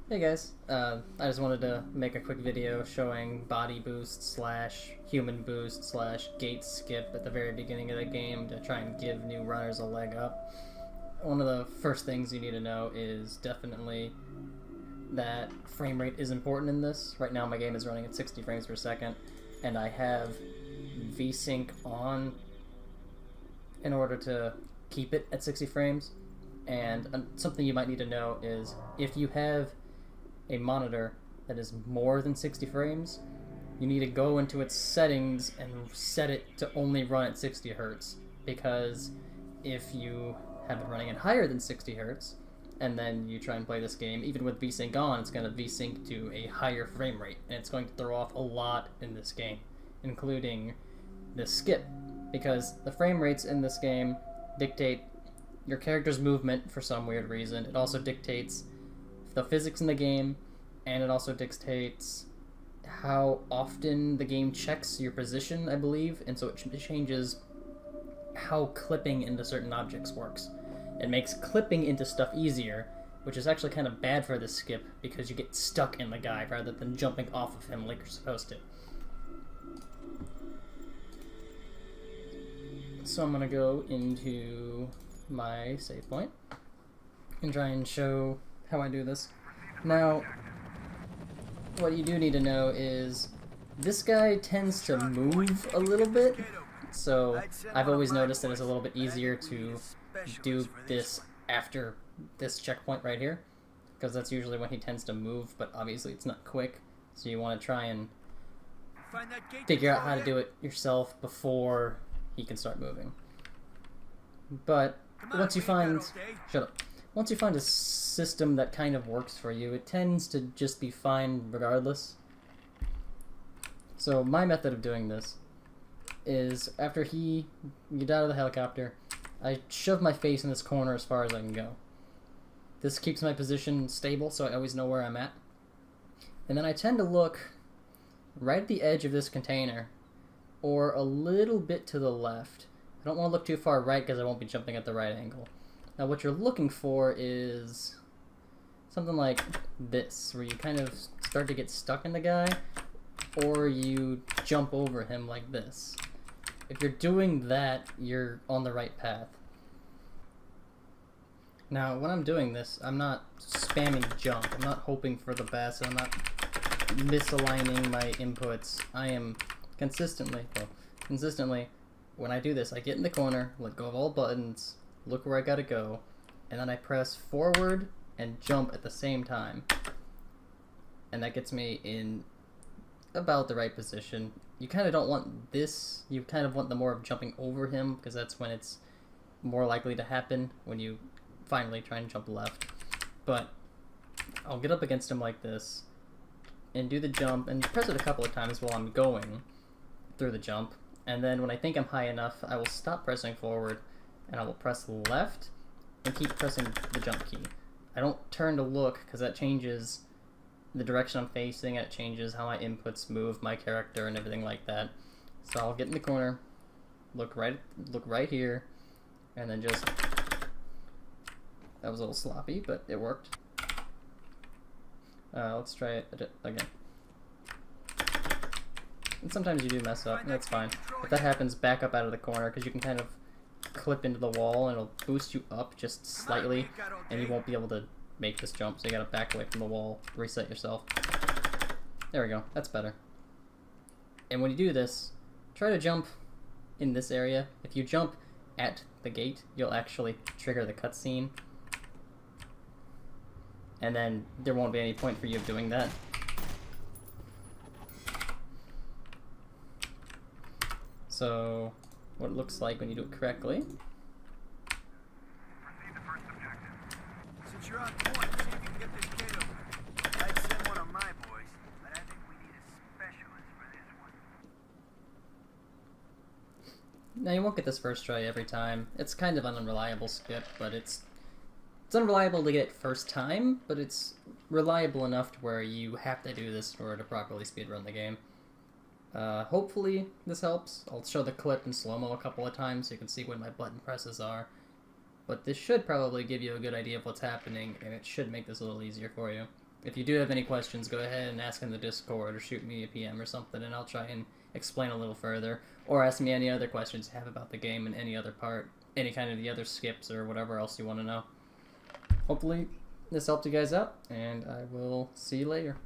Hey guys, I just wanted to make a quick video showing body boost slash human boost slash gate skip at the very beginning of the game to try and give new runners a leg up. One of the first things you need to know is definitely that frame rate is important in this. Right now my game is running at 60 frames per second and I have VSync on in order to keep it at 60 frames. And something you might need to know is if you have a monitor that is more than 60 frames, you need to go into its settings and set it to only run at 60 hertz. Because if you have it running at higher than 60 hertz, and then you try and play this game, even with VSync on, it's going to VSync to a higher frame rate, and it's going to throw off a lot in this game, including the skip. Because the frame rates in this game dictate your character's movement for some weird reason. It also dictates the physics in the game, and it also dictates how often the game checks your position, I believe, and so it changes how clipping into certain objects works. It makes clipping into stuff easier, which is actually kind of bad for this skip because you get stuck in the guy rather than jumping off of him like you're supposed to. So I'm gonna go into my save point and try and show how I do this. Now, what you do need to know is this guy tends to move a little bit, so I've always noticed that it's a little bit easier to do this after this checkpoint right here, because that's usually when he tends to move, but obviously it's not quick, so you want to try and figure out how to do it yourself before he can start moving. But once you find... Shut up. Once you find a system that kind of works for you, it tends to just be fine regardless. So my method of doing this is after he get out of the helicopter, I shove my face in this corner as far as I can go. This keeps my position stable, so I always know where I'm at. And then I tend to look right at the edge of this container, or a little bit to the left. I don't want to look too far right because I won't be jumping at the right angle. Now what you're looking for is something like this, where you kind of start to get stuck in the guy, or you jump over him like this. If you're doing that, you're on the right path. Now when I'm doing this, I'm not spamming jump, I'm not hoping for the best, I'm not misaligning my inputs. I am consistently, when I do this, I get in the corner, let go of all buttons, look where I gotta go, and then I press forward and jump at the same time. And that gets me in about the right position. You kind of don't want this, you kind of want the more of jumping over him, because that's when it's more likely to happen, when you finally try and jump left. But I'll get up against him like this, and do the jump, and press it a couple of times while I'm going through the jump. And then when I think I'm high enough, I will stop pressing forward, and I will press left and keep pressing the jump key. I don't turn to look because that changes the direction I'm facing, and it changes how my inputs move, my character, and everything like that. So I'll get in the corner, look right here, and then just... That was a little sloppy, but it worked. Let's try it again. And sometimes you do mess up, and that's fine. If that happens, back up out of the corner, because you can kind of clip into the wall, and it'll boost you up just slightly, and you won't be able to make this jump, so you gotta back away from the wall, reset yourself. There we go, that's better. And when you do this, try to jump in this area. If you jump at the gate, you'll actually trigger the cutscene, and then there won't be any point for you of doing that. So, what it looks like when you do it correctly. Since you're on point, see if you can get this kid over. I'd send one of my boys, but I think we need a specialist for this one. Now you won't get this first try every time. It's kind of an unreliable skip, but it's unreliable to get it first time, but it's reliable enough to where you have to do this in order to properly speedrun the game. Hopefully this helps. I'll show the clip in slow-mo a couple of times so you can see when my button presses are. But this should probably give you a good idea of what's happening, and it should make this a little easier for you. if you do have any questions, go ahead and ask in the Discord or shoot me a PM or something, and I'll try and explain a little further. Or ask me any other questions you have about the game and any other part, any kind of the other skips or whatever else you want to know. Hopefully this helped you guys out, and I will see you later.